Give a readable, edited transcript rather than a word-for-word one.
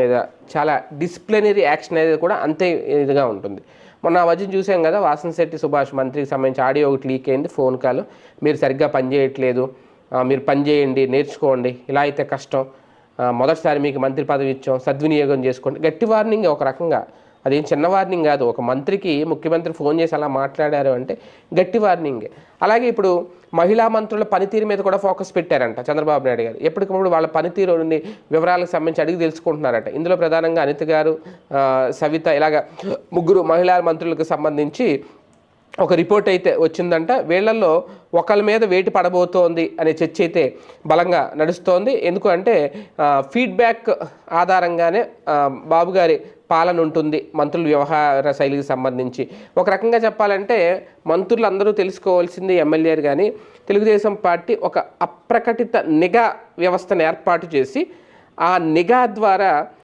మీద చాలా disciplinary action అనేది కూడా అంతే ఇదిగా ఉంటుంది. మొన్న ఆ మధ్యన చూసాం కదా, వాసంశెట్టి సుభాష్ మంత్రికి సంబంధించి ఆడియో ఒకటి లీక్ అయింది, ఫోన్ కాల్. మీరు సరిగ్గా పనిచేయట్లేదు, మీరు పని చేయండి, నేర్చుకోండి, ఇలా అయితే కష్టం, మొదటిసారి మీకు మంత్రి పదవి ఇచ్చాం, సద్వినియోగం చేసుకోండి. గట్టి వార్నింగ్ ఒక రకంగా, అదేం చిన్న వార్నింగ్ కాదు. ఒక మంత్రికి ముఖ్యమంత్రి ఫోన్ చేసి అలా మాట్లాడారు అంటే గట్టి వార్నింగే. అలాగే ఇప్పుడు మహిళా మంత్రుల పనితీరు మీద కూడా ఫోకస్ పెట్టారంట చంద్రబాబు నాయుడు గారు. ఎప్పటికప్పుడు వాళ్ళ పనితీరు వివరాలకు సంబంధించి అడిగి తెలుసుకుంటున్నారట. ఇందులో ప్రధానంగా అనిత గారు, సవిత, ఇలాగ ముగ్గురు మహిళా మంత్రులకు సంబంధించి ఒక రిపోర్ట్ అయితే వచ్చిందంట. వీళ్ళల్లో ఒకళ్ళ మీద వేటు పడబోతోంది అనే చర్చ అయితే బలంగా నడుస్తోంది. ఎందుకు అంటే ఫీడ్బ్యాక్ ఆధారంగానే బాబు గారి పాలన ఉంటుంది మంత్రుల వ్యవహార శైలికి సంబంధించి. ఒక రకంగా చెప్పాలంటే మంత్రులు అందరూ తెలుసుకోవాల్సింది ఎమ్మెల్యేలు కానీ, తెలుగుదేశం పార్టీ ఒక అప్రకటిత నిఘా వ్యవస్థను ఏర్పాటు చేసి ఆ నిఘా ద్వారా